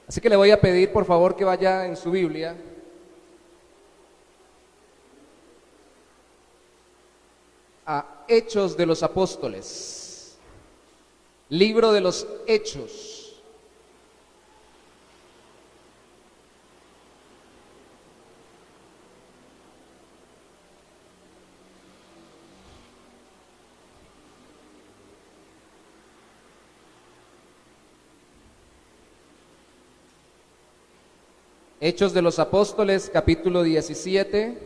Así que le voy a pedir por favor que vaya en su Biblia a Hechos de los Apóstoles, libro de los Hechos. Hechos de los Apóstoles, capítulo 17,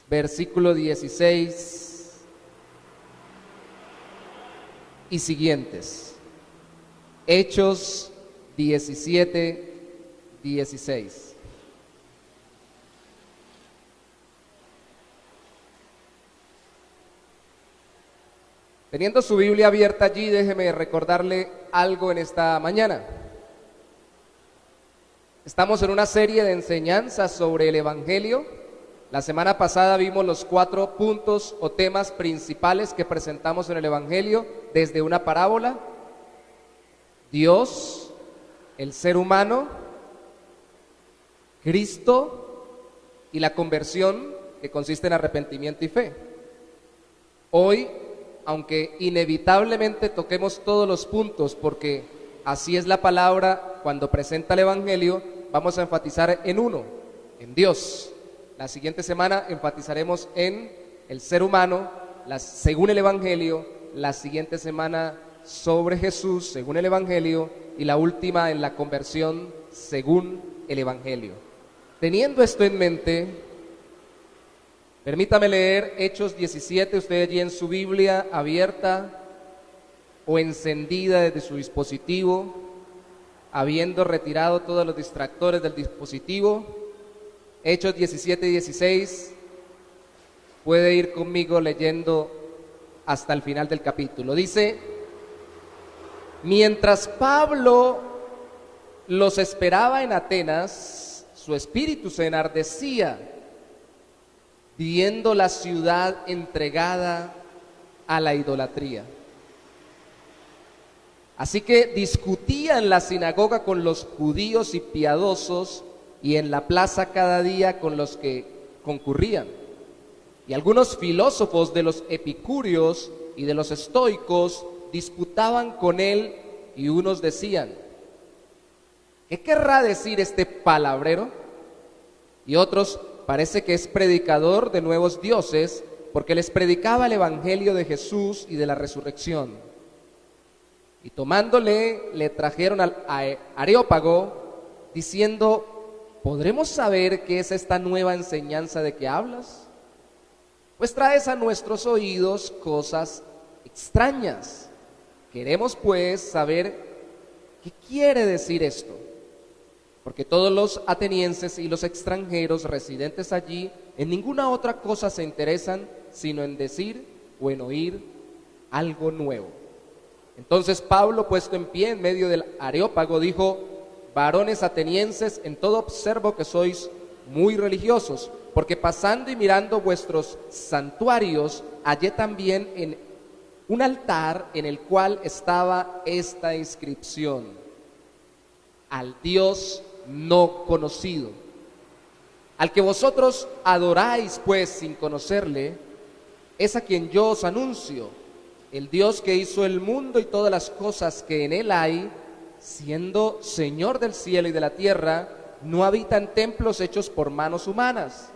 versículo 16 y siguientes. Hechos 17, 16. Teniendo su Biblia abierta allí, déjeme recordarle algo en esta mañana. Estamos en una serie de enseñanzas sobre el Evangelio. La semana pasada vimos los 4 puntos o temas principales que presentamos en el Evangelio desde una parábola: Dios, el ser humano, Cristo y la conversión, que consiste en arrepentimiento y fe. Hoy, aunque inevitablemente toquemos todos los puntos, porque así es la palabra cuando presenta el Evangelio, vamos a enfatizar en uno, en Dios. La siguiente semana enfatizaremos en el ser humano, según el Evangelio. La siguiente semana sobre Jesús, según el Evangelio. Y la última en la conversión, según el Evangelio. Teniendo esto en mente, permítame leer Hechos 17, usted allí en su Biblia abierta o encendida desde su dispositivo, habiendo retirado todos los distractores del dispositivo. Hechos 17, 16, puede ir conmigo leyendo hasta el final del capítulo. Dice: mientras Pablo los esperaba en Atenas, su espíritu se enardecía, viendo la ciudad entregada a la idolatría. Así que discutía en la sinagoga con los judíos y piadosos, y en la plaza cada día con los que concurrían. Y algunos filósofos de los epicúreos y de los estoicos disputaban con él, y unos decían: ¿qué querrá decir este palabrero? Y otros: parece que es predicador de nuevos dioses, porque les predicaba el evangelio de Jesús y de la resurrección. Y tomándole, le trajeron al Areópago, diciendo: ¿podremos saber qué es esta nueva enseñanza de que hablas? Pues traes a nuestros oídos cosas extrañas. Queremos pues saber qué quiere decir esto, porque todos los atenienses y los extranjeros residentes allí en ninguna otra cosa se interesan sino en decir o en oír algo nuevo. Entonces Pablo, puesto en pie en medio del Areópago, dijo: varones atenienses, en todo observo que sois muy religiosos, porque pasando y mirando vuestros santuarios, hallé también en un altar en el cual estaba esta inscripción: al Dios no conocido. Al que vosotros adoráis pues sin conocerle, es a quien yo os anuncio, el Dios que hizo el mundo y todas las cosas que en él hay, siendo Señor del cielo y de la tierra, no habita en templos hechos por manos humanas,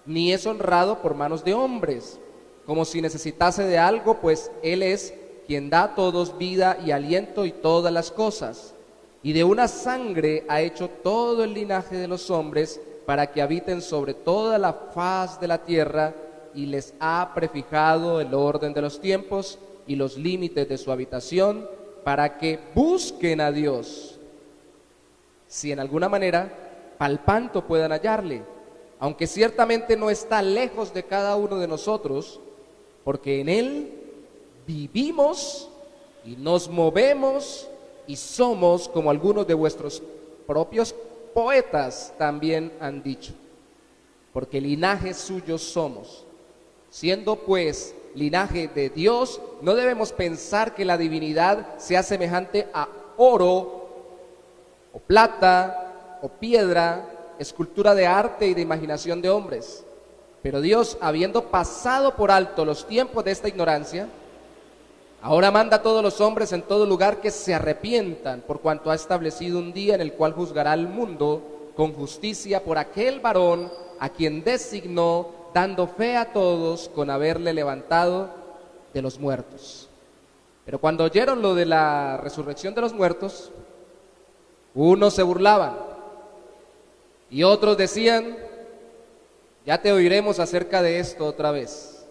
ni es honrado por manos de hombres, como si necesitase de algo, pues Él es quien da a todos vida y aliento y todas las cosas. Y de una sangre ha hecho todo el linaje de los hombres, para que habiten sobre toda la faz de la tierra, y les ha prefijado el orden de los tiempos y los límites de su habitación, para que busquen a Dios, si en alguna manera palpando puedan hallarle, aunque ciertamente no está lejos de cada uno de nosotros, porque en Él vivimos y nos movemos y somos, como algunos de vuestros propios poetas también han dicho, porque linaje suyo somos. Siendo pues linaje de Dios, no debemos pensar que la divinidad sea semejante a oro o plata, o piedra, escultura de arte y de imaginación de hombres. Pero Dios, habiendo pasado por alto los tiempos de esta ignorancia, ahora manda a todos los hombres en todo lugar que se arrepientan, por cuanto ha establecido un día en el cual juzgará al mundo con justicia por aquel varón a quien designó, dando fe a todos con haberle levantado de los muertos. Pero cuando oyeron lo de la resurrección de los muertos, unos se burlaban y otros decían: ya te oiremos acerca de esto otra vez.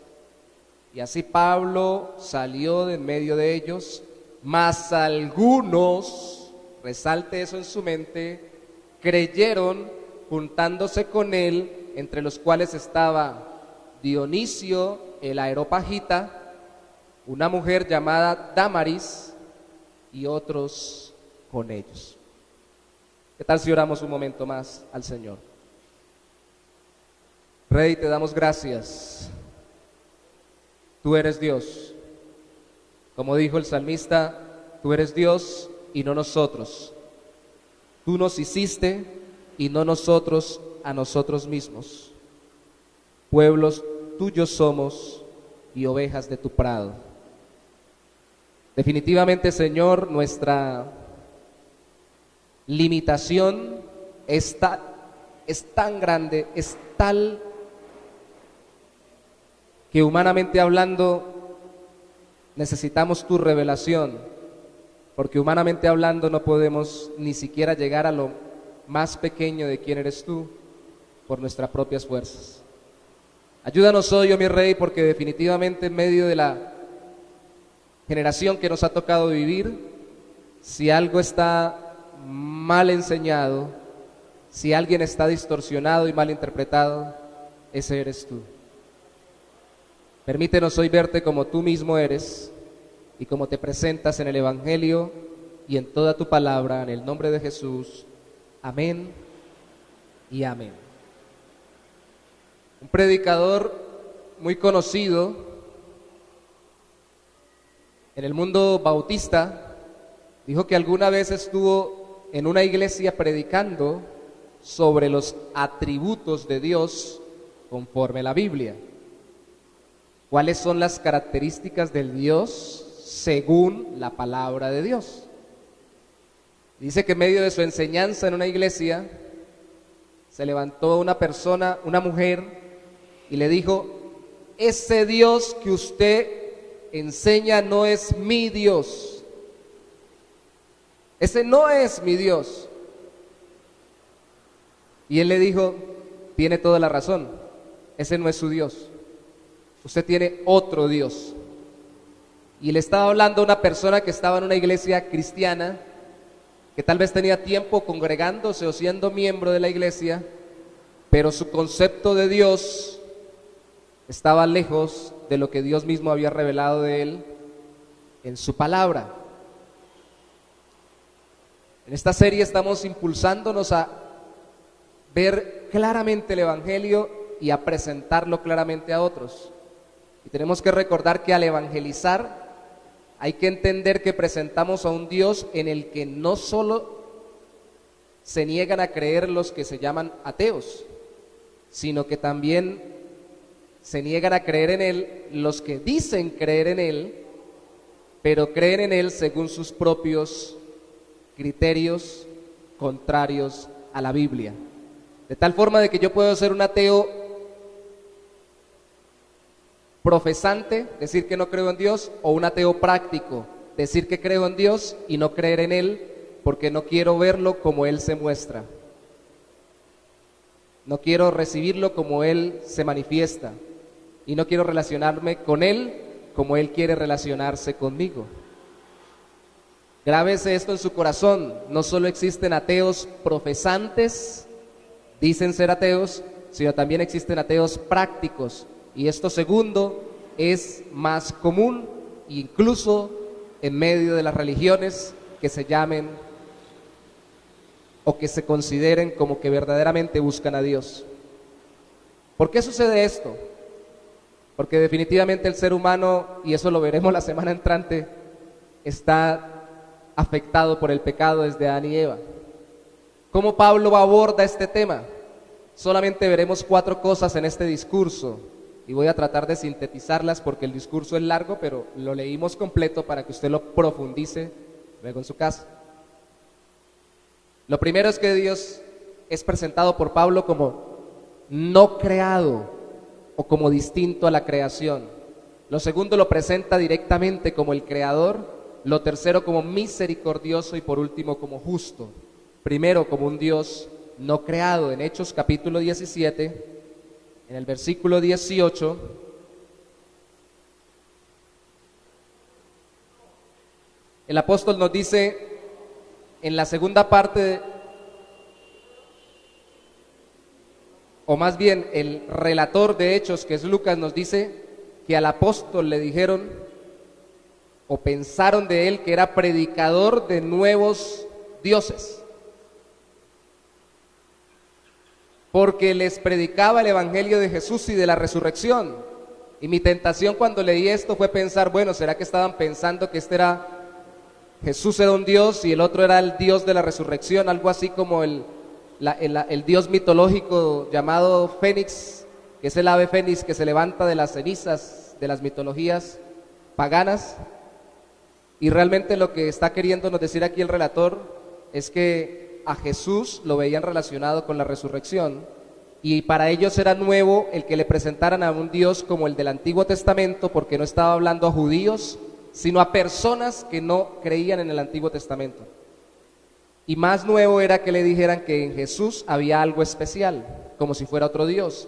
Y así Pablo salió de en medio de ellos, mas algunos, resalte eso en su mente, creyeron juntándose con él, entre los cuales estaba Dionisio el Areópagita, una mujer llamada Dámaris y otros con ellos. ¿Qué tal si oramos un momento más al Señor? Rey, te damos gracias. Tú eres Dios. Como dijo el salmista, tú eres Dios y no nosotros. Tú nos hiciste y no nosotros a nosotros mismos. Pueblos tuyos somos y ovejas de tu prado. Definitivamente, Señor, nuestra limitación es tan grande, es tal que humanamente hablando necesitamos tu revelación, porque humanamente hablando no podemos ni siquiera llegar a lo más pequeño de quién eres tú por nuestras propias fuerzas. Ayúdanos hoy, oh mi Rey, porque definitivamente en medio de la generación que nos ha tocado vivir, si algo está mal enseñado, si alguien está distorsionado y mal interpretado, ese eres tú. Permítenos hoy verte como tú mismo eres y como te presentas en el Evangelio y en toda tu palabra, en el nombre de Jesús. Amén y amén. Un predicador muy conocido en el mundo bautista dijo que alguna vez estuvo en una iglesia predicando sobre los atributos de Dios conforme a la Biblia. ¿Cuáles son las características del Dios según la palabra de Dios? Dice que en medio de su enseñanza en una iglesia se levantó una persona, una mujer, y le dijo: ese Dios que usted enseña no es mi Dios. Ese no es mi Dios. Y él le dijo: tiene toda la razón, ese no es su Dios. Usted tiene otro Dios. Y le estaba hablando a una persona que estaba en una iglesia cristiana, que tal vez tenía tiempo congregándose o siendo miembro de la iglesia, pero su concepto de Dios estaba lejos de lo que Dios mismo había revelado de él en su palabra. En esta serie estamos impulsándonos a ver claramente el Evangelio y a presentarlo claramente a otros. Y tenemos que recordar que al evangelizar hay que entender que presentamos a un Dios en el que no solo se niegan a creer los que se llaman ateos, sino que también se niegan a creer en Él los que dicen creer en Él, pero creen en Él según sus propios criterios contrarios a la Biblia. De tal forma de que yo puedo ser un ateo profesante, decir que no creo en Dios, o un ateo práctico, decir que creo en Dios y no creer en Él porque no quiero verlo como Él se muestra. No quiero recibirlo como Él se manifiesta y no quiero relacionarme con Él como Él quiere relacionarse conmigo. Grábese esto en su corazón: no solo existen ateos profesantes, dicen ser ateos, sino también existen ateos prácticos. Y esto segundo es más común, incluso en medio de las religiones que se llamen o que se consideren como que verdaderamente buscan a Dios. ¿Por qué sucede esto? Porque definitivamente el ser humano, y eso lo veremos la semana entrante, está afectado por el pecado desde Adán y Eva. ¿Cómo Pablo aborda este tema? Solamente veremos 4 cosas en este discurso y voy a tratar de sintetizarlas porque el discurso es largo, pero lo leímos completo para que usted lo profundice luego en su casa. Lo primero es que Dios es presentado por Pablo como no creado o como distinto a la creación. Lo segundo lo presenta directamente como el creador. Lo tercero como misericordioso y por último como justo. Primero como un Dios no creado. En Hechos capítulo 17, en el versículo 18, el apóstol nos dice en la segunda parte, o más bien el relator de Hechos, que es Lucas, nos dice que al apóstol le dijeron o pensaron de él que era predicador de nuevos dioses, porque les predicaba el evangelio de Jesús y de la resurrección. Y mi tentación cuando leí esto fue pensar, bueno, ¿será que estaban pensando que Jesús era un dios y el otro era el dios de la resurrección? Algo así como el dios mitológico llamado Fénix, que es el ave fénix que se levanta de las cenizas de las mitologías paganas. Y realmente lo que está queriéndonos decir aquí el relator es que a Jesús lo veían relacionado con la resurrección y para ellos era nuevo el que le presentaran a un Dios como el del Antiguo Testamento, porque no estaba hablando a judíos, sino a personas que no creían en el Antiguo Testamento. Y más nuevo era que le dijeran que en Jesús había algo especial, como si fuera otro Dios.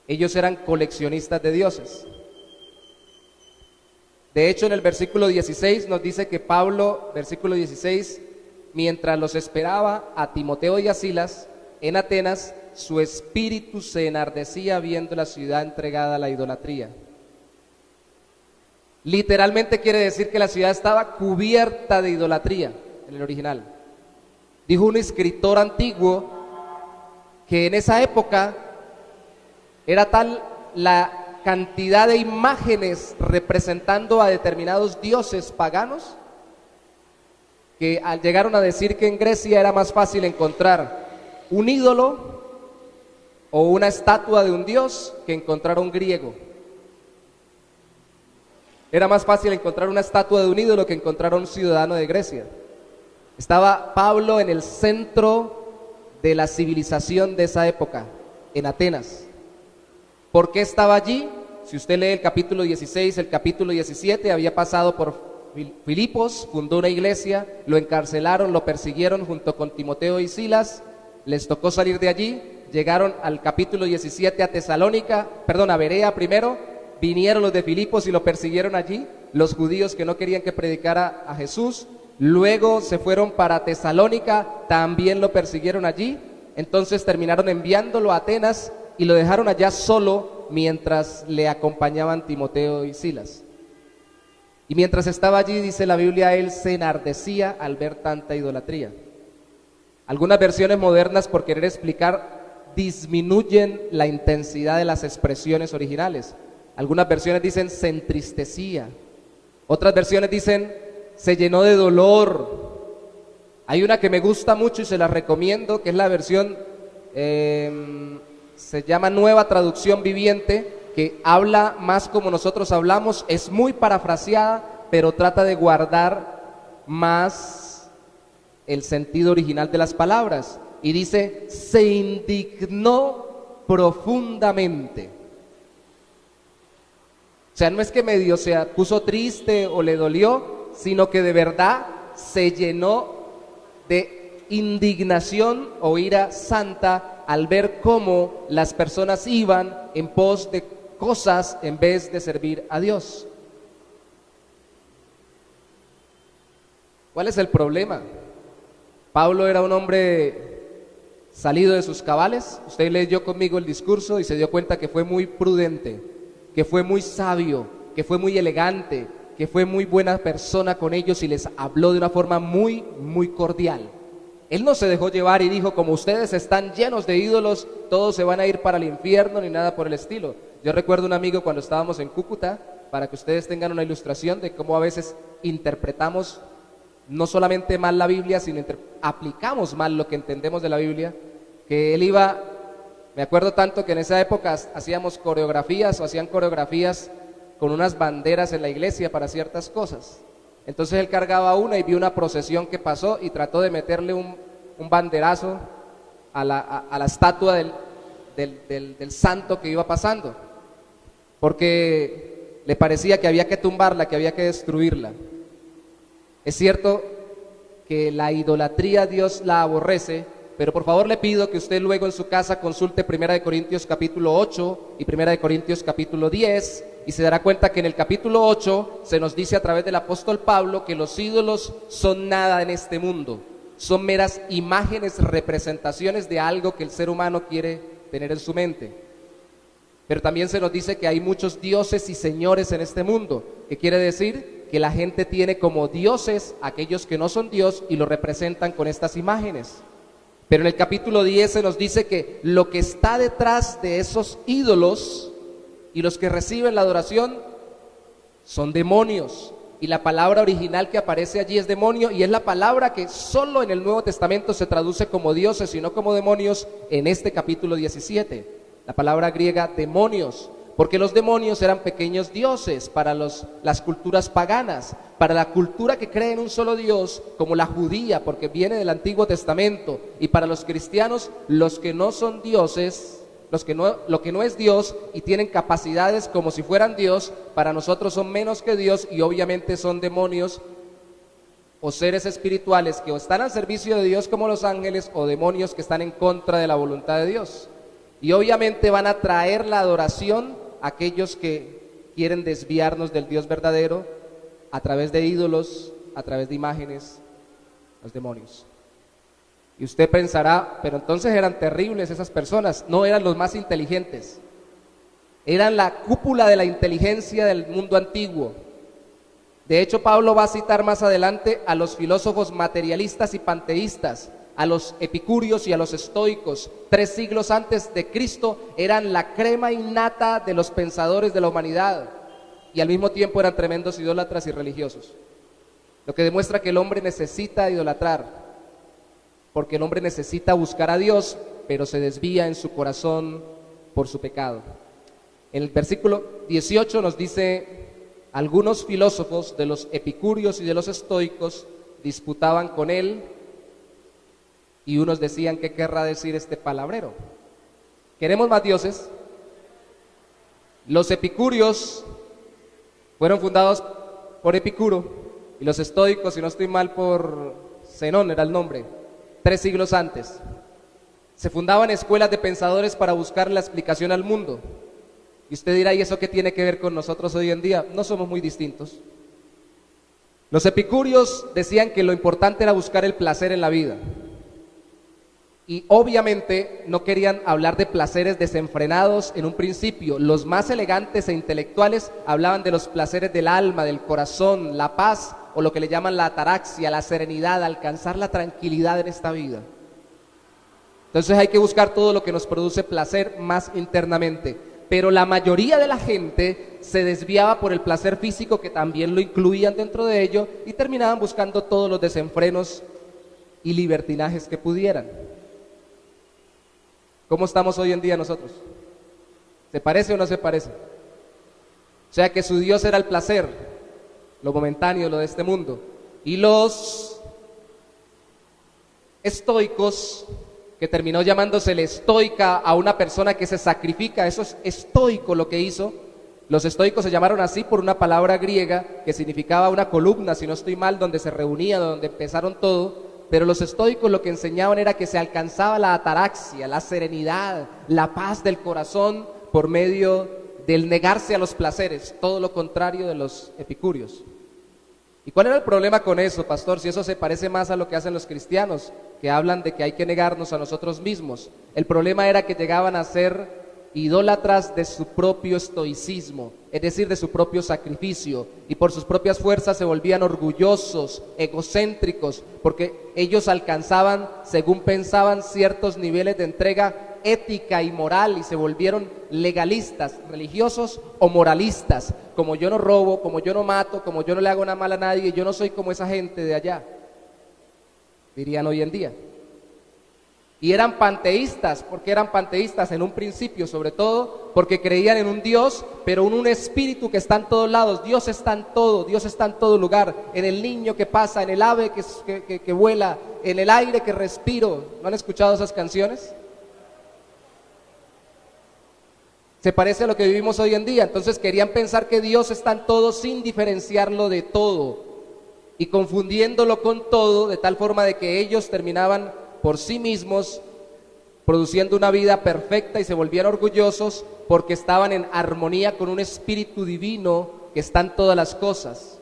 Ellos eran coleccionistas de dioses. De hecho, en el versículo 16 nos dice que Pablo, versículo 16, mientras los esperaba a Timoteo y a Silas en Atenas, su espíritu se enardecía viendo la ciudad entregada a la idolatría. Literalmente quiere decir que la ciudad estaba cubierta de idolatría en el original. Dijo un escritor antiguo que en esa época era tal la cantidad de imágenes representando a determinados dioses paganos que llegaron a decir que en Grecia era más fácil encontrar un ídolo o una estatua de un dios que encontrar un griego. Era más fácil encontrar una estatua de un ídolo que encontrar a un ciudadano de Grecia. Estaba Pablo en el centro de la civilización de esa época, en Atenas. ¿Por qué estaba allí? Si usted lee el capítulo 16, el capítulo 17, había pasado por Filipos, fundó una iglesia, lo encarcelaron, lo persiguieron junto con Timoteo y Silas, les tocó salir de allí, llegaron al capítulo 17 a Berea primero, vinieron los de Filipos y lo persiguieron allí, los judíos que no querían que predicara a Jesús, luego se fueron para Tesalónica, también lo persiguieron allí, entonces terminaron enviándolo a Atenas y lo dejaron allá solo mientras le acompañaban Timoteo y Silas. Y mientras estaba allí, dice la Biblia, él se enardecía al ver tanta idolatría. Algunas versiones modernas, por querer explicar, disminuyen la intensidad de las expresiones originales. Algunas versiones dicen se entristecía. Otras versiones dicen se llenó de dolor. Hay una que me gusta mucho y se la recomiendo, que es la versión, se llama Nueva Traducción Viviente, que habla más como nosotros hablamos, es muy parafraseada, pero trata de guardar más el sentido original de las palabras. Y dice, se indignó profundamente. O sea, no es que medio se puso triste o le dolió, sino que de verdad se llenó de indignación o ira santa al ver cómo las personas iban en pos de cosas en vez de servir a Dios. ¿Cuál es el problema? Pablo era un hombre salido de sus cabales. Usted leyó conmigo el discurso y se dio cuenta que fue muy prudente, que fue muy sabio, que fue muy elegante, que fue muy buena persona con ellos y les habló de una forma muy, muy cordial. Él no se dejó llevar y dijo, como ustedes están llenos de ídolos, todos se van a ir para el infierno, ni nada por el estilo. Yo recuerdo un amigo cuando estábamos en Cúcuta, para que ustedes tengan una ilustración de cómo a veces interpretamos no solamente mal la Biblia, sino aplicamos mal lo que entendemos de la Biblia, que él iba, me acuerdo tanto que en esa época hacíamos coreografías o hacían coreografías con unas banderas en la iglesia para ciertas cosas. Entonces él cargaba una y vio una procesión que pasó y trató de meterle un banderazo a la estatua del santo que iba pasando, porque le parecía que había que tumbarla, que había que destruirla. Es cierto que la idolatría Dios la aborrece, pero por favor le pido que usted luego en su casa consulte 1 Corintios capítulo 8 y 1 Corintios capítulo 10 y se dará cuenta que en el capítulo 8 se nos dice a través del apóstol Pablo que los ídolos son nada en este mundo, son meras imágenes, representaciones de algo que el ser humano quiere tener en su mente. Pero también se nos dice que hay muchos dioses y señores en este mundo, que quiere decir que la gente tiene como dioses aquellos que no son Dios y lo representan con estas imágenes. Pero en el capítulo 10 se nos dice que lo que está detrás de esos ídolos y los que reciben la adoración son demonios. Y la palabra original que aparece allí es demonio, y es la palabra que solo en el Nuevo Testamento se traduce como dioses y no como demonios en este capítulo 17. La palabra griega demonios, porque los demonios eran pequeños dioses para las culturas paganas, para la cultura que cree en un solo Dios, como la judía, porque viene del Antiguo Testamento, y para los cristianos, los que no son dioses, lo que no es Dios y tienen capacidades como si fueran Dios, para nosotros son menos que Dios y obviamente son demonios o seres espirituales que o están al servicio de Dios como los ángeles, o demonios que están en contra de la voluntad de Dios. Y obviamente van a traer la adoración a aquellos que quieren desviarnos del Dios verdadero a través de ídolos, a través de imágenes, los demonios. Y usted pensará, pero entonces eran terribles esas personas. No, eran los más inteligentes. Eran la cúpula de la inteligencia del mundo antiguo. De hecho, Pablo va a citar más adelante a los filósofos materialistas y panteístas, a los epicúreos y a los estoicos. 3 siglos antes de Cristo eran la crema innata de los pensadores de la humanidad y al mismo tiempo eran tremendos idólatras y religiosos. Lo que demuestra que el hombre necesita idolatrar, porque el hombre necesita buscar a Dios, pero se desvía en su corazón por su pecado. En el versículo 18 nos dice: algunos filósofos de los epicúreos y de los estoicos disputaban con él, y unos decían: ¿qué querrá decir este palabrero? ¿Queremos más dioses? Los epicúreos fueron fundados por Epicuro, y los estoicos, si no estoy mal, por Zenón era el nombre, 3 siglos antes. Se fundaban escuelas de pensadores para buscar la explicación al mundo. Y usted dirá: ¿y eso qué tiene que ver con nosotros hoy en día? No somos muy distintos. Los epicúreos decían que lo importante era buscar el placer en la vida. Y obviamente no querían hablar de placeres desenfrenados en un principio. Los más elegantes e intelectuales hablaban de los placeres del alma, del corazón, la paz, o lo que le llaman la ataraxia, la serenidad, alcanzar la tranquilidad en esta vida. Entonces hay que buscar todo lo que nos produce placer más internamente. Pero la mayoría de la gente se desviaba por el placer físico, que también lo incluían dentro de ello, y terminaban buscando todos los desenfrenos y libertinajes que pudieran. ¿Cómo estamos hoy en día nosotros? ¿Se parece o no se parece? O sea que su Dios era el placer, lo momentáneo, lo de este mundo. Y los estoicos, que terminó llamándosele estoica a una persona que se sacrifica, eso es estoico lo que hizo. Los estoicos se llamaron así por una palabra griega que significaba una columna, si no estoy mal, donde se reunían, donde empezaron todo. Pero los estoicos lo que enseñaban era que se alcanzaba la ataraxia, la serenidad, la paz del corazón por medio del negarse a los placeres, todo lo contrario de los epicúreos. ¿Y cuál era el problema con eso, pastor? Si eso se parece más a lo que hacen los cristianos, que hablan de que hay que negarnos a nosotros mismos. El problema era que llegaban a ser idólatras de su propio estoicismo, es decir, de su propio sacrificio, y por sus propias fuerzas se volvían orgullosos, egocéntricos, porque ellos alcanzaban, según pensaban, ciertos niveles de entrega ética y moral, y se volvieron legalistas, religiosos o moralistas. Como yo no robo, como yo no mato, como yo no le hago nada mal a nadie, yo no soy como esa gente de allá. dirían hoy en día. Y eran panteístas. ¿Por qué eran panteístas? En un principio, sobre todo, porque creían en un Dios, pero en un espíritu que está en todos lados. Dios está en todo, Dios está en todo lugar. En el niño que pasa, en el ave que vuela, en el aire que respiro. ¿No han escuchado esas canciones? Se parece a lo que vivimos hoy en día. Entonces querían pensar que Dios está en todo sin diferenciarlo de todo y confundiéndolo con todo, de tal forma de que ellos terminaban por sí mismos produciendo una vida perfecta y se volvían orgullosos porque estaban en armonía con un espíritu divino que está en todas las cosas.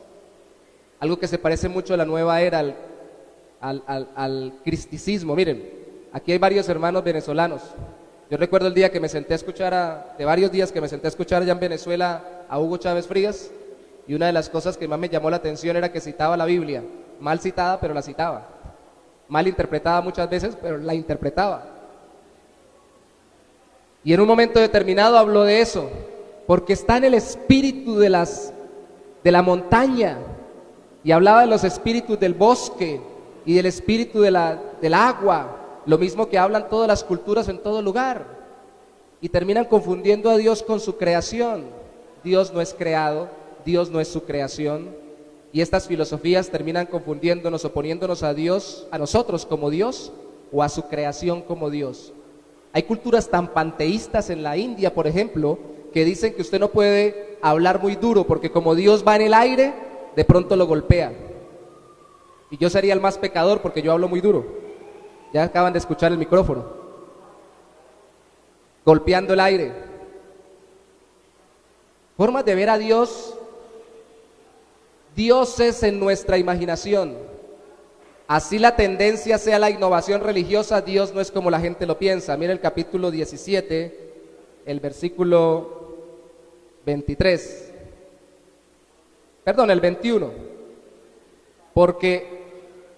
Algo que se parece mucho a la nueva era, al cristicismo. Miren, aquí hay varios hermanos venezolanos. Yo recuerdo el día que me senté a escuchar, de varios días que me senté a escuchar allá en Venezuela a Hugo Chávez Frías, y una de las cosas que más me llamó la atención era que citaba la Biblia, mal citada, pero la citaba, mal interpretada muchas veces, pero la interpretaba. Y en un momento determinado habló de eso, porque está en el espíritu de la montaña, y hablaba de los espíritus del bosque y del espíritu del agua, lo mismo que hablan todas las culturas en todo lugar, y terminan confundiendo a Dios con su creación. Dios no es creado, Dios no es su creación, y estas filosofías terminan confundiéndonos, oponiéndonos a Dios, a nosotros como Dios, o a su creación como Dios. Hay culturas tan panteístas en la India, por ejemplo, que dicen que usted no puede hablar muy duro, porque como Dios va en el aire, de pronto lo golpea. Y yo sería el más pecador porque yo hablo muy duro. Ya acaban de escuchar el micrófono. Golpeando el aire. Formas de ver a Dios. Dios es en nuestra imaginación. Así la tendencia sea la innovación religiosa, Dios no es como la gente lo piensa. Mira el capítulo 17, el versículo 23. Perdón, el 21. Porque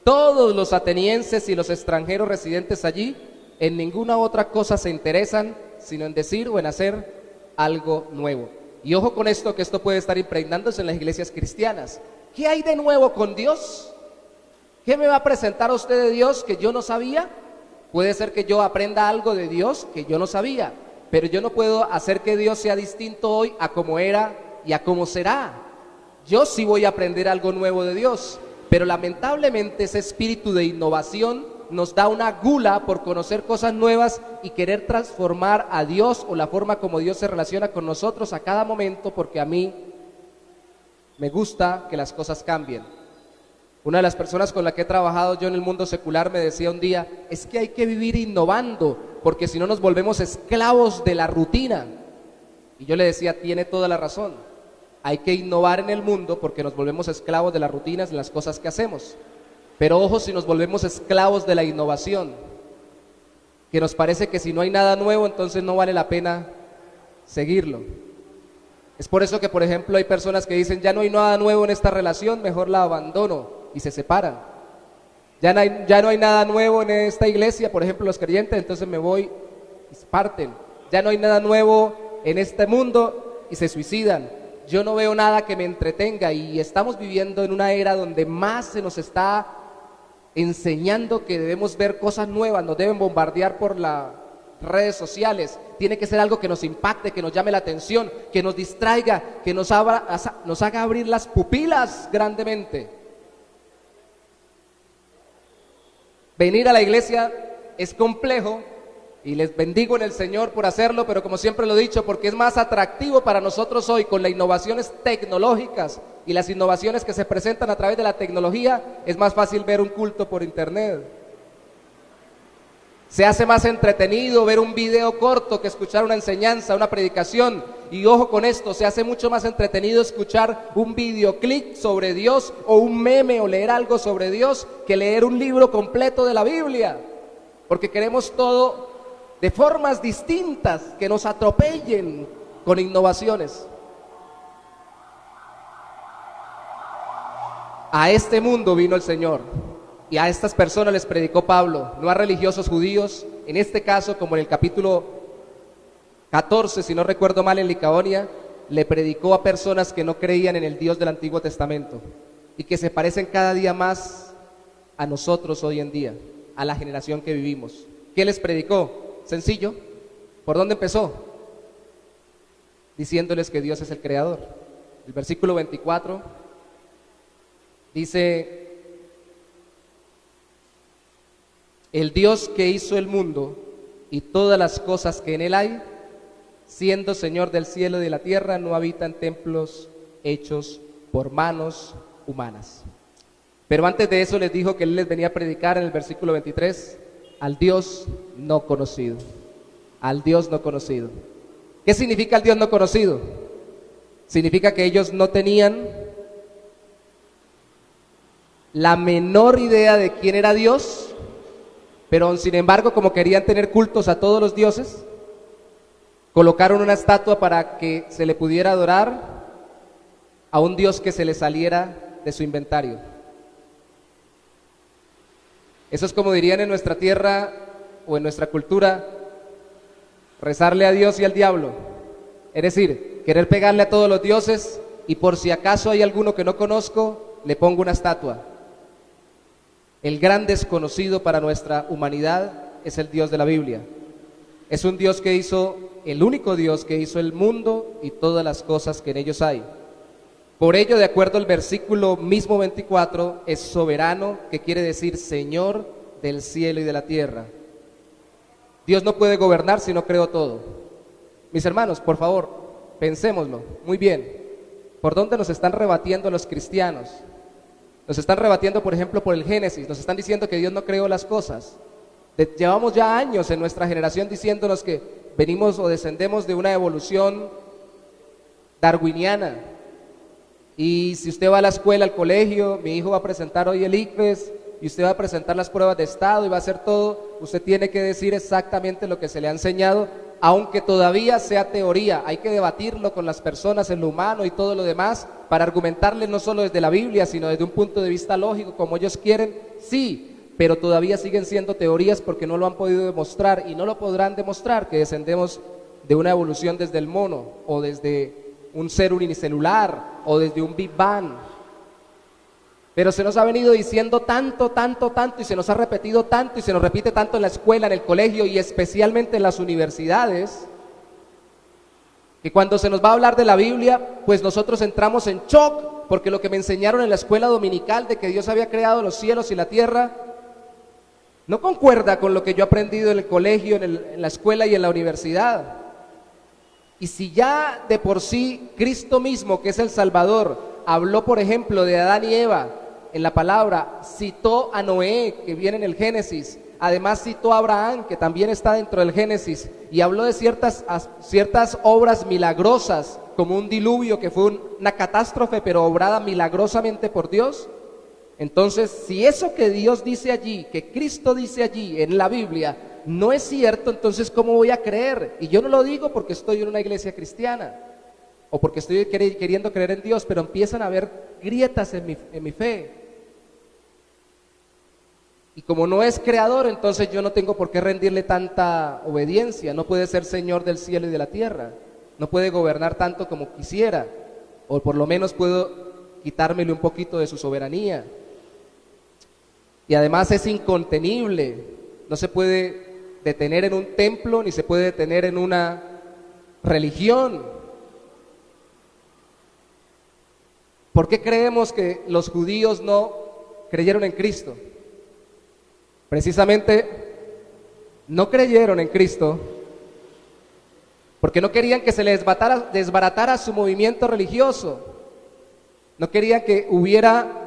todos los atenienses y los extranjeros residentes allí en ninguna otra cosa se interesan, sino en decir o en hacer algo nuevo. Y ojo con esto, que esto puede estar impregnándose en las iglesias cristianas. ¿Qué hay de nuevo con Dios? ¿Qué me va a presentar a usted de Dios que yo no sabía? Puede ser que yo aprenda algo de Dios que yo no sabía, pero yo no puedo hacer que Dios sea distinto hoy a como era y a como será. Yo sí voy a aprender algo nuevo de Dios, pero lamentablemente ese espíritu de innovación nos da una gula por conocer cosas nuevas y querer transformar a Dios o la forma como Dios se relaciona con nosotros a cada momento, porque a mí me gusta que las cosas cambien. Una de las personas con la que he trabajado yo en el mundo secular me decía un día, es que hay que vivir innovando, porque si no nos volvemos esclavos de la rutina. Y yo le decía, tiene toda la razón. Hay que innovar en el mundo porque nos volvemos esclavos de las rutinas, de las cosas que hacemos. Pero ojo si nos volvemos esclavos de la innovación, que nos parece que si no hay nada nuevo, entonces no vale la pena seguirlo. Es por eso que, por ejemplo, hay personas que dicen, ya no hay nada nuevo en esta relación, mejor la abandono, y se separan. Ya no hay nada nuevo en esta iglesia, por ejemplo, los creyentes, entonces me voy y se parten. Ya no hay nada nuevo en este mundo y se suicidan. Yo no veo nada que me entretenga, y estamos viviendo en una era donde más se nos está enseñando que debemos ver cosas nuevas, nos deben bombardear por las redes sociales. Tiene que ser algo que nos impacte, que nos llame la atención, que nos distraiga, que nos haga abrir las pupilas grandemente. Venir a la iglesia es complejo, y les bendigo en el Señor por hacerlo, pero como siempre lo he dicho, porque es más atractivo para nosotros hoy con las innovaciones tecnológicas y las innovaciones que se presentan a través de la tecnología. Es más fácil ver un culto por internet. Se hace más entretenido ver un video corto que escuchar una enseñanza, una predicación. Y ojo con esto, se hace mucho más entretenido escuchar un videoclip sobre Dios o un meme o leer algo sobre Dios que leer un libro completo de la Biblia. Porque queremos todo de formas distintas, que nos atropellen con innovaciones. A este mundo vino el Señor, y a estas personas les predicó Pablo, no a religiosos judíos, en este caso, como en el capítulo 14, si no recuerdo mal, en Licaonia, le predicó a personas que no creían en el Dios del Antiguo Testamento, y que se parecen cada día más a nosotros hoy en día, a la generación que vivimos. ¿Qué les predicó? Sencillo. ¿Por dónde empezó? Diciéndoles que Dios es el creador. El versículo 24 dice: el Dios que hizo el mundo y todas las cosas que en él hay, siendo Señor del cielo y de la tierra, no habita en templos hechos por manos humanas. Pero antes de eso les dijo que él les venía a predicar en el versículo 23, al Dios no conocido. Al Dios no conocido. ¿Qué significa el Dios no conocido? Significa que ellos no tenían la menor idea de quién era Dios, pero sin embargo, como querían tener cultos a todos los dioses, colocaron una estatua para que se le pudiera adorar a un Dios que se le saliera de su inventario. Eso es como dirían en nuestra tierra o en nuestra cultura, rezarle a Dios y al diablo. Es decir, querer pegarle a todos los dioses y por si acaso hay alguno que no conozco, le pongo una estatua. El gran desconocido para nuestra humanidad es el Dios de la Biblia. Es un Dios que hizo, el único Dios que hizo el mundo y todas las cosas que en ellos hay. Por ello, de acuerdo al versículo mismo 24, es soberano, que quiere decir Señor del cielo y de la tierra. Dios no puede gobernar si no creó todo. Mis hermanos, por favor, pensémoslo muy bien. ¿Por dónde nos están rebatiendo los cristianos? Nos están rebatiendo, por ejemplo, por el Génesis. Nos están diciendo que Dios no creó las cosas. Llevamos ya años en nuestra generación diciéndonos que venimos o descendemos de una evolución darwiniana. Y si usted va a la escuela, al colegio, mi hijo va a presentar hoy el ICFES y usted va a presentar las pruebas de estado y va a hacer todo, usted tiene que decir exactamente lo que se le ha enseñado, aunque todavía sea teoría. Hay que debatirlo con las personas en lo humano y todo lo demás para argumentarles no solo desde la Biblia, sino desde un punto de vista lógico, como ellos quieren, sí, pero todavía siguen siendo teorías porque no lo han podido demostrar y no lo podrán demostrar, que descendemos de una evolución desde el mono o desde un ser unicelular o desde un Big Bang. Pero se nos ha venido diciendo tanto y se nos ha repetido tanto y se nos repite tanto en la escuela, en el colegio y especialmente en las universidades, que cuando se nos va a hablar de la Biblia, pues nosotros entramos en shock, porque lo que me enseñaron en la escuela dominical de que Dios había creado los cielos y la tierra no concuerda con lo que yo he aprendido en el colegio, en la escuela y en la universidad. Y si ya de por sí Cristo mismo, que es el Salvador, habló por ejemplo de Adán y Eva en la palabra, citó a Noé, que viene en el Génesis, además citó a Abraham, que también está dentro del Génesis, y habló de ciertas obras milagrosas, como un diluvio que fue una catástrofe, pero obrada milagrosamente por Dios. Entonces, si eso que Dios dice allí, que Cristo dice allí en la Biblia, no es cierto, entonces ¿cómo voy a creer? Y yo no lo digo porque estoy en una iglesia cristiana o porque estoy queriendo creer en Dios, pero empiezan a haber grietas en mi fe. Y como no es creador, entonces yo no tengo por qué rendirle tanta obediencia. No puede ser Señor del cielo y de la tierra, no puede gobernar tanto como quisiera, o por lo menos puedo quitármele un poquito de su soberanía. Y además es incontenible, no se puede detener en un templo, ni se puede detener en una religión. ¿Por qué creemos que los judíos no creyeron en Cristo? Precisamente no creyeron en Cristo porque no querían que se les desbaratara su movimiento religioso. No querían que hubiera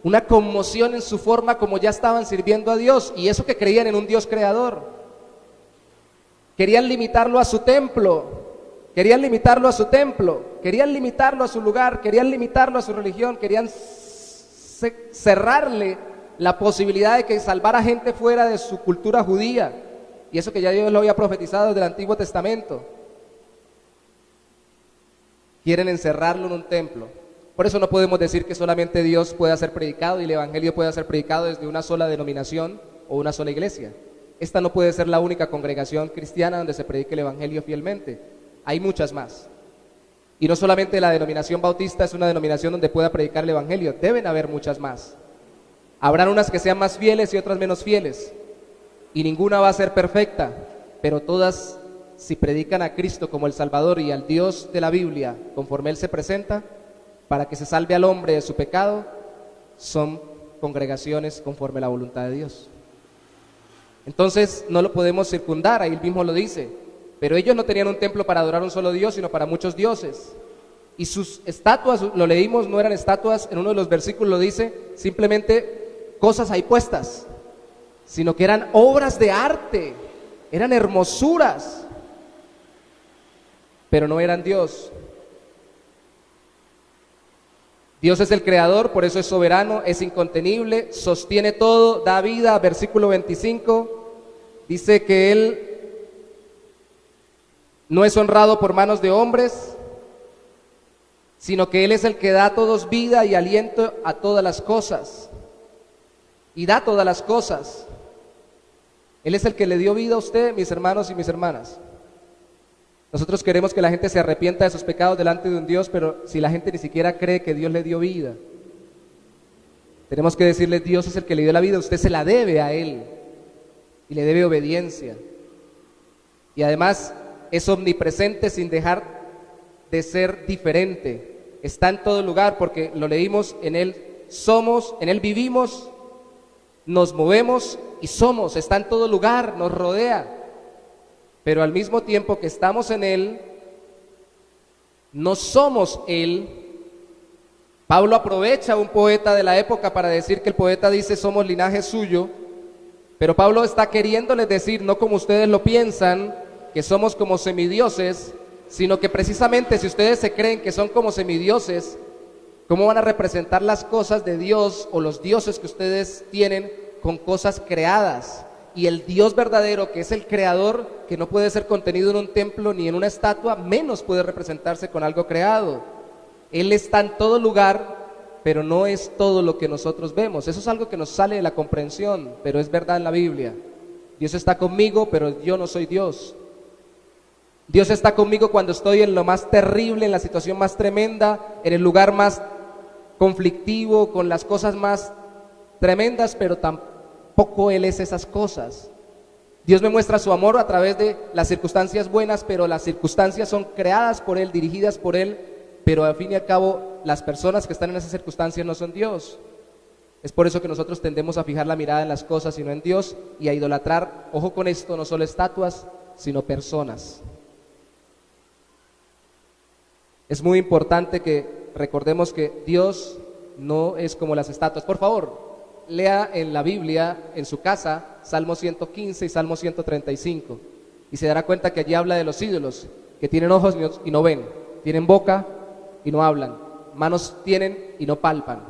una conmoción en su forma como ya estaban sirviendo a Dios, y eso que creían en un Dios creador. Querían limitarlo a su templo, querían limitarlo a su templo, querían limitarlo a su lugar, querían limitarlo a su religión, querían cerrarle la posibilidad de que salvara gente fuera de su cultura judía, y eso que ya Dios lo había profetizado desde el Antiguo Testamento. Quieren encerrarlo en un templo. Por eso no podemos decir que solamente Dios pueda ser predicado y el Evangelio pueda ser predicado desde una sola denominación o una sola iglesia. Esta no puede ser la única congregación cristiana donde se predique el Evangelio fielmente. Hay muchas más. Y no solamente la denominación bautista es una denominación donde pueda predicar el Evangelio, deben haber muchas más. Habrán unas que sean más fieles y otras menos fieles, y ninguna va a ser perfecta, pero todas, si predican a Cristo como el Salvador y al Dios de la Biblia, conforme Él se presenta, para que se salve al hombre de su pecado, son congregaciones conforme a la voluntad de Dios. Entonces no lo podemos circundar, ahí mismo lo dice, pero ellos no tenían un templo para adorar a un solo Dios, sino para muchos dioses. Y sus estatuas, lo leímos, no eran estatuas, en uno de los versículos lo dice, simplemente cosas ahí puestas, sino que eran obras de arte, eran hermosuras, pero no eran Dios. Dios es el creador, por eso es soberano, es incontenible, sostiene todo, da vida. Versículo 25 dice que Él no es honrado por manos de hombres, sino que Él es el que da a todos vida y aliento a todas las cosas, y da todas las cosas. Él es el que le dio vida a usted, mis hermanos y mis hermanas. Nosotros queremos que la gente se arrepienta de sus pecados delante de un Dios, pero si la gente ni siquiera cree que Dios le dio vida, tenemos que decirle: Dios es el que le dio la vida, usted se la debe a Él y le debe obediencia. Y además es omnipresente sin dejar de ser diferente. Está en todo lugar, porque lo leímos: en Él somos, en Él vivimos, nos movemos y somos. Está en todo lugar, nos rodea. Pero al mismo tiempo que estamos en Él, no somos Él. Pablo aprovecha a un poeta de la época para decir que el poeta dice: somos linaje suyo, pero Pablo está queriéndoles decir, no como ustedes lo piensan, que somos como semidioses, sino que precisamente si ustedes se creen que son como semidioses, ¿cómo van a representar las cosas de Dios o los dioses que ustedes tienen con cosas creadas? Y el Dios verdadero, que es el creador, que no puede ser contenido en un templo ni en una estatua, menos puede representarse con algo creado. Él está en todo lugar, pero no es todo lo que nosotros vemos. Eso es algo que nos sale de la comprensión, pero es verdad en la Biblia. Dios está conmigo, pero yo no soy Dios. Dios está conmigo cuando estoy en lo más terrible, en la situación más tremenda, en el lugar más conflictivo, con las cosas más tremendas, pero tampoco Él es esas cosas. Dios me muestra su amor a través de las circunstancias buenas, pero las circunstancias son creadas por Él, dirigidas por Él, pero al fin y al cabo las personas que están en esas circunstancias no son Dios. Es por eso que nosotros tendemos a fijar la mirada en las cosas y no en Dios, y a idolatrar, ojo con esto, no solo estatuas, sino personas. Es muy importante que recordemos que Dios no es como las estatuas. Por favor, lea en la Biblia, en su casa, Salmo 115 y Salmo 135, y se dará cuenta que allí habla de los ídolos, que tienen ojos y no ven, tienen boca y no hablan, manos tienen y no palpan.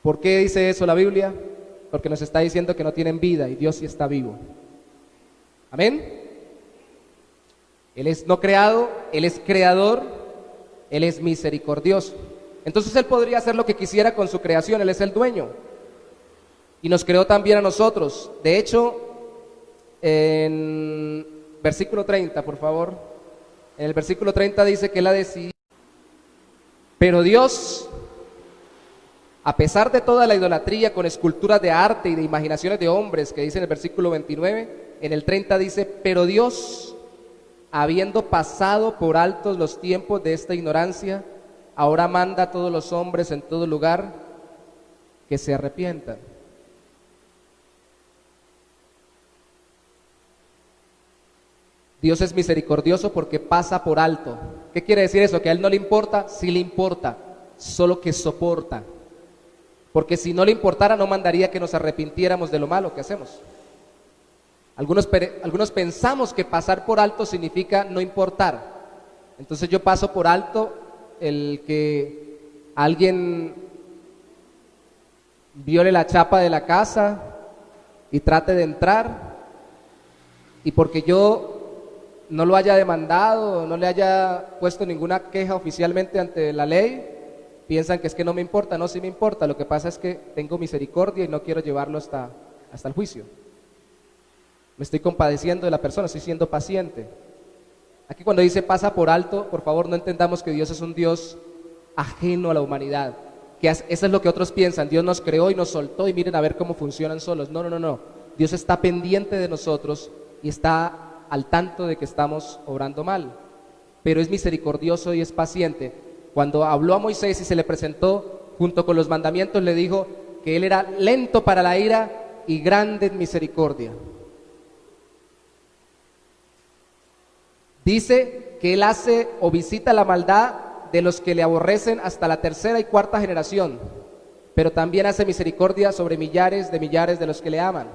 ¿Por qué dice eso la Biblia? Porque nos está diciendo que no tienen vida y Dios sí está vivo. Amén. Él es no creado, Él es creador, Él es misericordioso. Entonces Él podría hacer lo que quisiera con su creación, Él es el dueño. Y nos creó también a nosotros. De hecho, en versículo 30, por favor. En el versículo 30 dice que Él ha decidido. Pero Dios, a pesar de toda la idolatría con esculturas de arte y de imaginaciones de hombres, que dice en el versículo 29, en el 30 dice: pero Dios, habiendo pasado por altos los tiempos de esta ignorancia, ahora manda a todos los hombres en todo lugar que se arrepientan. Dios es misericordioso porque pasa por alto. ¿Qué quiere decir eso? ¿Que a Él no le importa? Sí le importa, solo que soporta. Porque si no le importara, no mandaría que nos arrepintiéramos de lo malo que hacemos. Algunos pensamos que pasar por alto significa no importar. Entonces yo paso por alto el que alguien viole la chapa de la casa y trate de entrar, y porque yo no lo haya demandado, no le haya puesto ninguna queja oficialmente ante la ley, piensan que es que no me importa. No, sí me importa. Lo que pasa es que tengo misericordia y no quiero llevarlo hasta el juicio. Me estoy compadeciendo de la persona, estoy siendo paciente. Aquí cuando dice pasa por alto, por favor no entendamos que Dios es un Dios ajeno a la humanidad, eso es lo que otros piensan, Dios nos creó y nos soltó y miren a ver cómo funcionan solos. No, no, no, no. Dios está pendiente de nosotros y está al tanto de que estamos obrando mal, pero es misericordioso y es paciente. Cuando habló a Moisés y se le presentó junto con los mandamientos, le dijo que él era lento para la ira y grande en misericordia. Dice que él hace o visita la maldad de los que le aborrecen hasta la tercera y cuarta generación, pero también hace misericordia sobre millares de los que le aman.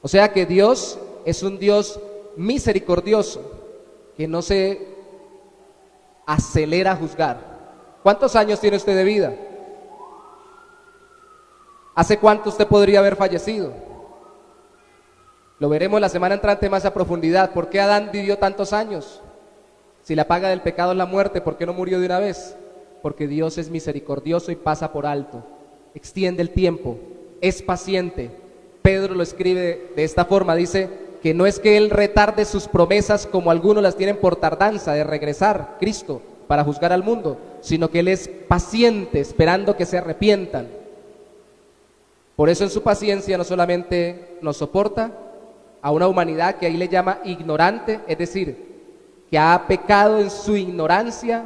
O sea que Dios es un Dios misericordioso, que no se acelera a juzgar. ¿Cuántos años tiene usted de vida? ¿Hace cuánto usted podría haber fallecido? Lo veremos la semana entrante más a profundidad. ¿Por qué Adán vivió tantos años? Si la paga del pecado es la muerte, ¿por qué no murió de una vez? Porque Dios es misericordioso y pasa por alto, extiende el tiempo, es paciente. Pedro lo escribe de esta forma, dice que no es que Él retarde sus promesas como algunos las tienen por tardanza de regresar Cristo para juzgar al mundo, sino que Él es paciente esperando que se arrepientan. Por eso en su paciencia no solamente nos soporta a una humanidad que ahí le llama ignorante, es decir, que ha pecado en su ignorancia,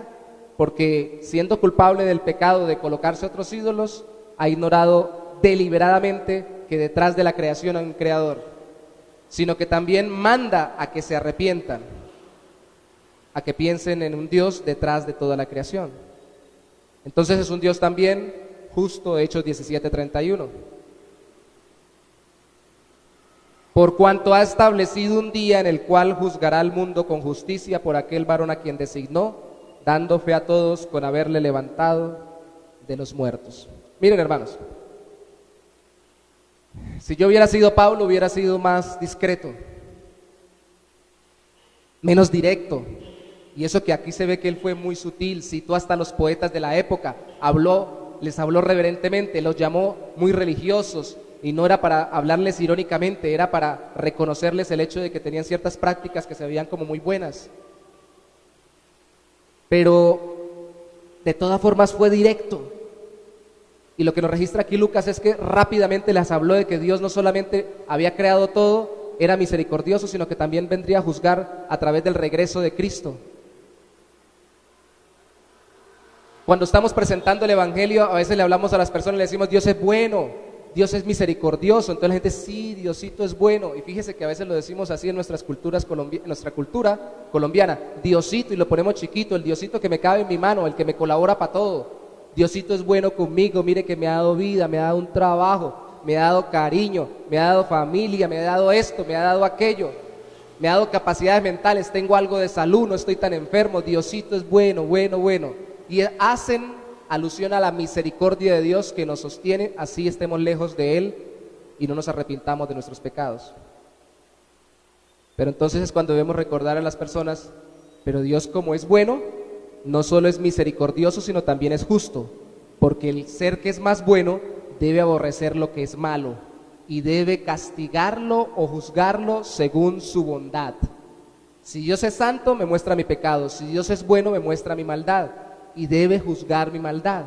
porque siendo culpable del pecado de colocarse otros ídolos, ha ignorado deliberadamente que detrás de la creación hay un creador, sino que también manda a que se arrepientan, a que piensen en un Dios detrás de toda la creación. Entonces es un Dios también justo, Hechos 17:31. Por cuanto ha establecido un día en el cual juzgará al mundo con justicia por aquel varón a quien designó, dando fe a todos con haberle levantado de los muertos. Miren, hermanos, si yo hubiera sido Pablo, hubiera sido más discreto, menos directo. Y eso que aquí se ve que él fue muy sutil, citó hasta los poetas de la época, les habló reverentemente, los llamó muy religiosos, y no era para hablarles irónicamente, era para reconocerles el hecho de que tenían ciertas prácticas que se veían como muy buenas. Pero de todas formas fue directo. Y lo que nos registra aquí Lucas es que rápidamente les habló de que Dios no solamente había creado todo, era misericordioso, sino que también vendría a juzgar a través del regreso de Cristo. Cuando estamos presentando el Evangelio, a veces le hablamos a las personas y le decimos, Dios es bueno, Dios es misericordioso. Entonces la gente, sí, Diosito es bueno. Y fíjese que a veces lo decimos así en nuestra cultura colombiana, Diosito, y lo ponemos chiquito, el Diosito que me cabe en mi mano, el que me colabora para todo. Diosito es bueno conmigo, mire que me ha dado vida, me ha dado un trabajo, me ha dado cariño, me ha dado familia, me ha dado esto, me ha dado aquello, me ha dado capacidades mentales, tengo algo de salud, no estoy tan enfermo, Diosito es bueno, bueno, bueno. Y hacen alusión a la misericordia de Dios que nos sostiene, así estemos lejos de Él y no nos arrepintamos de nuestros pecados. Pero entonces es cuando debemos recordar a las personas, pero Dios como es bueno, no solo es misericordioso, sino también es justo, porque el ser que es más bueno debe aborrecer lo que es malo y debe castigarlo o juzgarlo según su bondad. Si Dios es santo, me muestra mi pecado; si Dios es bueno, me muestra mi maldad, y debe juzgar mi maldad.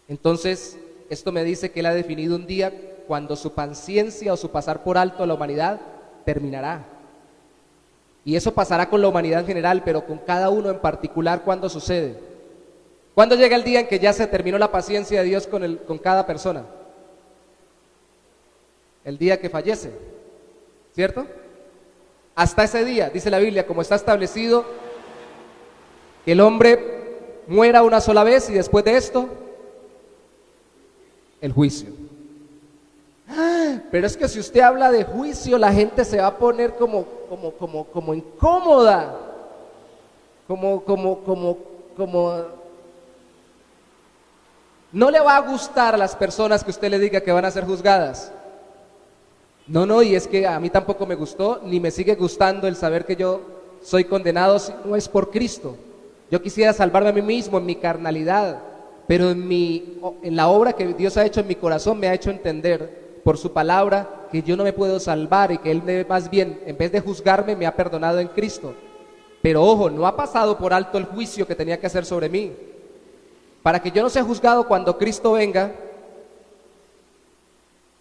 Entonces, esto me dice que Él ha definido un día cuando su paciencia o su pasar por alto a la humanidad terminará. Y eso pasará con la humanidad en general, pero con cada uno en particular. ¿Cuándo sucede? ¿Cuándo llega el día en que ya se terminó la paciencia de Dios con cada persona? El día que fallece, ¿cierto? Hasta ese día, dice la Biblia, como está establecido, que el hombre muera una sola vez y después de esto, el juicio. Pero es que si usted habla de juicio, la gente se va a poner como incómoda, no le va a gustar a las personas que usted le diga que van a ser juzgadas. No, y es que a mí tampoco me gustó, ni me sigue gustando el saber que yo soy condenado si no es por Cristo. Yo quisiera salvarme a mí mismo en mi carnalidad, pero en la obra que Dios ha hecho en mi corazón me ha hecho entender por su palabra que yo no me puedo salvar y que Él más bien, en vez de juzgarme, me ha perdonado en Cristo. Pero ojo, no ha pasado por alto el juicio que tenía que hacer sobre mí. para que yo no sea juzgado cuando Cristo venga,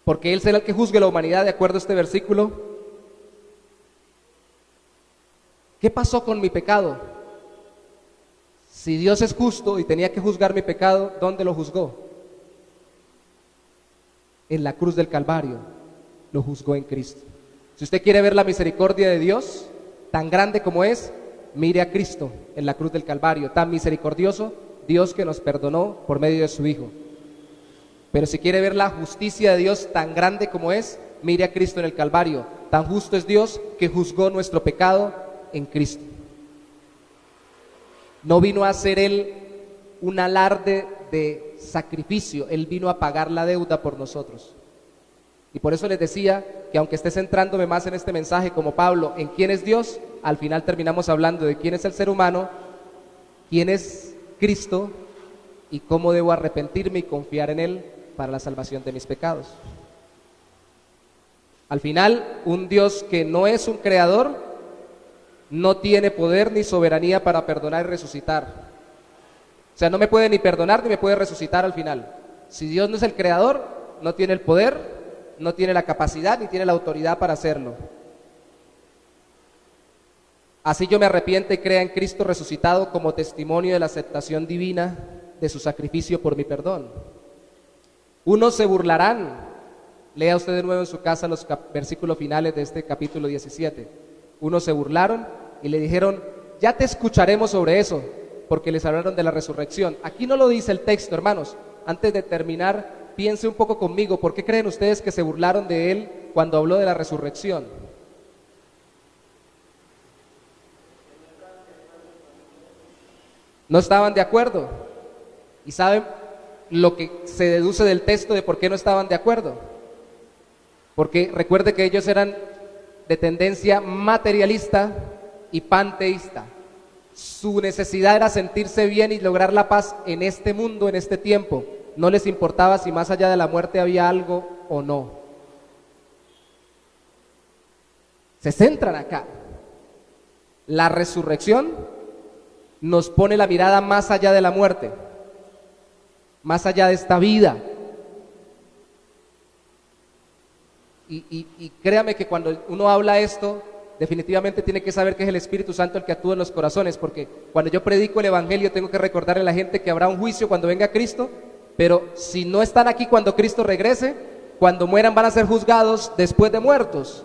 porque Él será el que juzgue la humanidad de acuerdo a este versículo. ¿Qué pasó con mi pecado? Si Dios es justo y tenía que juzgar mi pecado, ¿dónde lo juzgó? En la cruz del Calvario, lo juzgó en Cristo. Si usted quiere ver la misericordia de Dios, tan grande como es, mire a Cristo en la cruz del Calvario, tan misericordioso, Dios que nos perdonó por medio de su Hijo. Pero si quiere ver la justicia de Dios tan grande como es, mire a Cristo en el Calvario. Tan justo es Dios que juzgó nuestro pecado en Cristo. No vino a hacer Él un alarde de sacrificio, Él vino a pagar la deuda por nosotros. Y por eso les decía que aunque esté centrándome más en este mensaje como Pablo, en quién es Dios, al final terminamos hablando de quién es el ser humano, quién es Cristo y cómo debo arrepentirme y confiar en Él para la salvación de mis pecados. Al final, un Dios que no es un creador, no tiene poder ni soberanía para perdonar y resucitar. O sea, no me puede ni perdonar ni me puede resucitar al final. Si Dios no es el creador, no tiene el poder, no tiene la capacidad ni tiene la autoridad para hacerlo. Así yo me arrepiento y crea en Cristo resucitado como testimonio de la aceptación divina de su sacrificio por mi perdón. Unos se burlarán. Lea usted de nuevo en su casa los versículos finales de este capítulo 17. Unos se burlaron y le dijeron, ya te escucharemos sobre eso, porque les hablaron de la resurrección. Aquí no lo dice el texto, hermanos. Antes de terminar, piense un poco conmigo, ¿por qué creen ustedes que se burlaron de él cuando habló de la resurrección? No estaban de acuerdo. ¿Y saben lo que se deduce del texto de por qué no estaban de acuerdo? Porque recuerde que ellos eran de tendencia materialista y panteísta. Su necesidad era sentirse bien y lograr la paz en este mundo, en este tiempo. No les importaba si más allá de la muerte había algo o no. Se centran acá. La resurrección nos pone la mirada más allá de la muerte, más allá de esta vida. Y créame que cuando uno habla esto, definitivamente tiene que saber que es el Espíritu Santo el que actúa en los corazones, porque cuando yo predico el Evangelio tengo que recordarle a la gente que habrá un juicio cuando venga Cristo, pero si no están aquí cuando Cristo regrese, cuando mueran van a ser juzgados después de muertos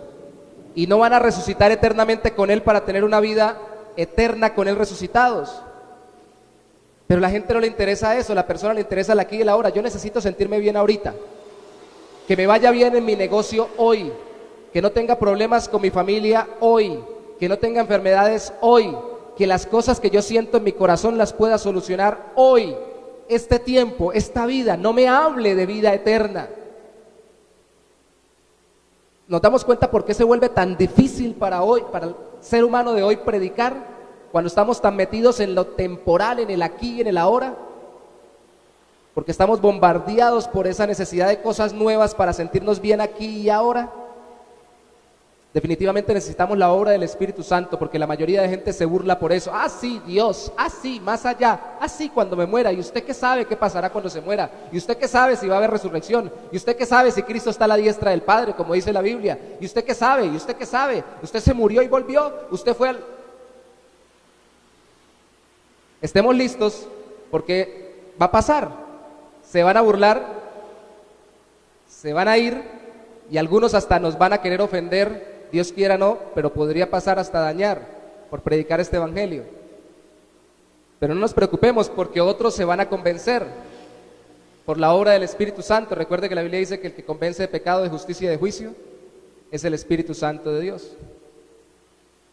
y no van a resucitar eternamente con Él para tener una vida eterna con Él resucitados. Pero a la gente no le interesa eso, a la persona le interesa el aquí y el ahora. Yo necesito sentirme bien ahorita, que me vaya bien en mi negocio hoy, que no tenga problemas con mi familia hoy, que no tenga enfermedades hoy, que las cosas que yo siento en mi corazón las pueda solucionar hoy. Este tiempo, esta vida, no me hable de vida eterna. Nos damos cuenta por qué se vuelve tan difícil para hoy, para el ser humano de hoy predicar, cuando estamos tan metidos en lo temporal, en el aquí y en el ahora, porque estamos bombardeados por esa necesidad de cosas nuevas para sentirnos bien aquí y ahora. Definitivamente necesitamos la obra del Espíritu Santo, porque la mayoría de gente se burla por eso. Ah, sí, Dios, ah, sí, más allá, ah, sí, cuando me muera. ¿Y usted qué sabe qué pasará cuando se muera? ¿Y usted qué sabe si va a haber resurrección? ¿Y usted qué sabe si Cristo está a la diestra del Padre, como dice la Biblia? ¿Y usted qué sabe? ¿Y usted qué sabe? ¿Usted se murió y volvió? ¿Usted fue al...? Estemos listos, porque va a pasar. Se van a burlar, se van a ir, y algunos hasta nos van a querer ofender. Dios quiera no, pero podría pasar hasta dañar por predicar este evangelio. Pero no nos preocupemos, porque otros se van a convencer por la obra del Espíritu Santo. Recuerde que la Biblia dice que el que convence de pecado, de justicia y de juicio es el Espíritu Santo de Dios.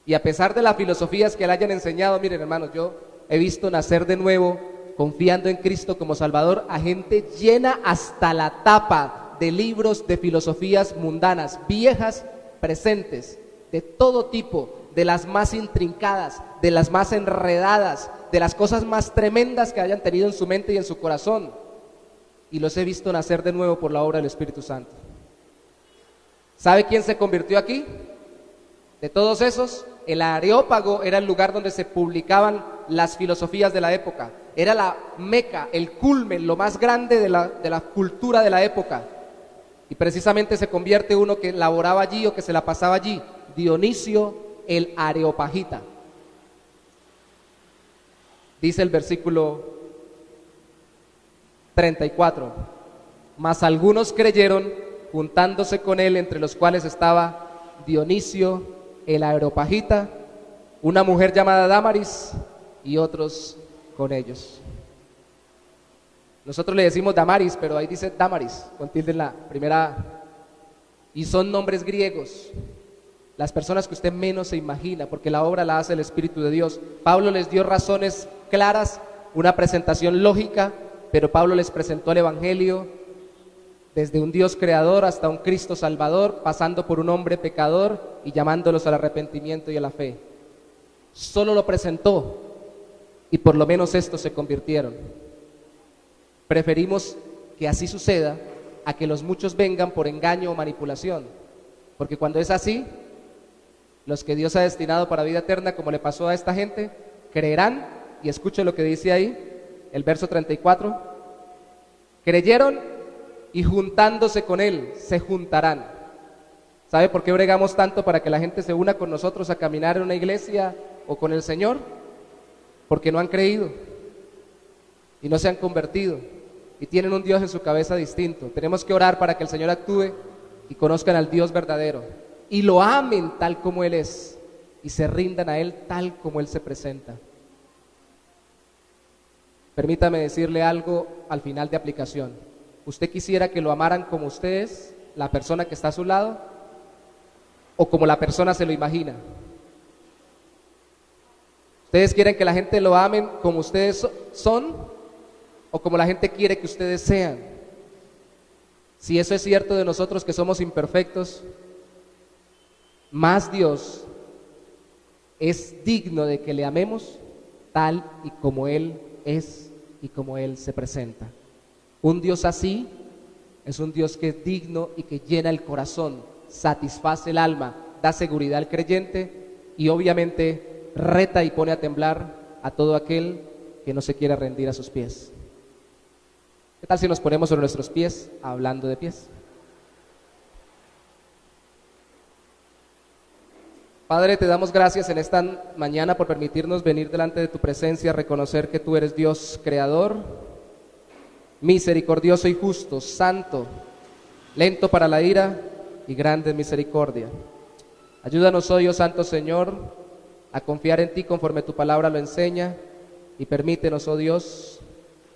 Y a pesar de las filosofías que le hayan enseñado, miren hermanos, yo he visto nacer de nuevo, confiando en Cristo como Salvador, a gente llena hasta la tapa de libros de filosofías mundanas, viejas, presentes, de todo tipo, de las más intrincadas, de las más enredadas, de las cosas más tremendas que hayan tenido en su mente y en su corazón, y los he visto nacer de nuevo por la obra del Espíritu Santo. ¿Sabe quién se convirtió aquí? De todos esos, el Areópago era el lugar donde se publicaban las filosofías de la época. Era la meca, el culmen, lo más grande de la cultura de la época. Y precisamente se convierte uno que laboraba allí o que se la pasaba allí, Dionisio el Areopagita. Dice el versículo 34, mas algunos creyeron, juntándose con él, entre los cuales estaba Dionisio el Areopagita, una mujer llamada Dámaris y otros con ellos. Nosotros le decimos Damaris, pero ahí dice Dámaris, con tilde en la primera A. Y son nombres griegos, las personas que usted menos se imagina, porque la obra la hace el Espíritu de Dios. Pablo les dio razones claras, una presentación lógica, pero Pablo les presentó el Evangelio desde un Dios creador hasta un Cristo salvador, pasando por un hombre pecador y llamándolos al arrepentimiento y a la fe. Solo lo presentó y por lo menos estos se convirtieron. Preferimos que así suceda a que los muchos vengan por engaño o manipulación, porque cuando es así, los que Dios ha destinado para vida eterna, como le pasó a esta gente, creerán, y escuche lo que dice ahí, el verso 34, creyeron y juntándose con él, se juntarán. ¿Sabe por qué bregamos tanto para que la gente se una con nosotros a caminar en una iglesia o con el Señor? Porque no han creído y no se han convertido y tienen un Dios en su cabeza distinto. Tenemos que orar para que el Señor actúe y conozcan al Dios verdadero y lo amen tal como Él es y se rindan a Él tal como Él se presenta. Permítame decirle algo al final de aplicación. ¿Usted quisiera que lo amaran como usted es, la persona que está a su lado, o como la persona se lo imagina? ¿Ustedes quieren que la gente lo amen como ustedes son, o como la gente quiere que ustedes sean? Si eso es cierto de nosotros que somos imperfectos, más Dios es digno de que le amemos tal y como Él es y como Él se presenta. Un Dios así es un Dios que es digno y que llena el corazón, satisface el alma, da seguridad al creyente y obviamente reta y pone a temblar a todo aquel que no se quiera rendir a sus pies. ¿Qué tal si nos ponemos sobre nuestros pies hablando de pies? Padre, te damos gracias en esta mañana por permitirnos venir delante de tu presencia, reconocer que tú eres Dios creador, misericordioso y justo, santo, lento para la ira y grande en misericordia. Ayúdanos hoy, oh Santo Señor, a confiar en ti conforme tu palabra lo enseña y permítenos, oh Dios,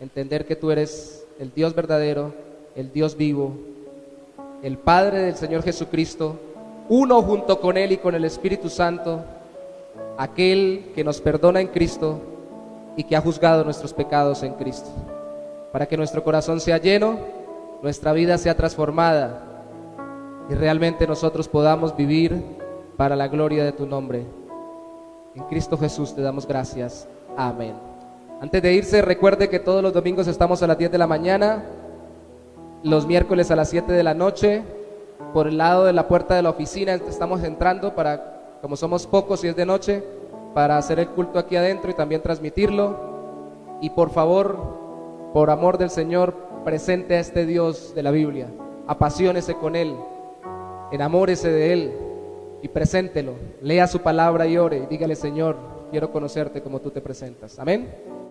entender que tú eres el Dios verdadero, el Dios vivo, el Padre del Señor Jesucristo, uno junto con Él y con el Espíritu Santo, aquel que nos perdona en Cristo y que ha juzgado nuestros pecados en Cristo, para que nuestro corazón sea lleno, nuestra vida sea transformada y realmente nosotros podamos vivir para la gloria de tu nombre. En Cristo Jesús te damos gracias. Amén. Antes de irse, recuerde que todos los domingos estamos a las 10 de la mañana, los miércoles a las 7 de la noche, por el lado de la puerta de la oficina estamos entrando para, como somos pocos y es de noche, para hacer el culto aquí adentro y también transmitirlo. Y por favor, por amor del Señor, presente a este Dios de la Biblia, apasionese con Él, enamórese de Él y preséntelo, lea su palabra y ore y dígale: Señor, quiero conocerte como tú te presentas. Amén.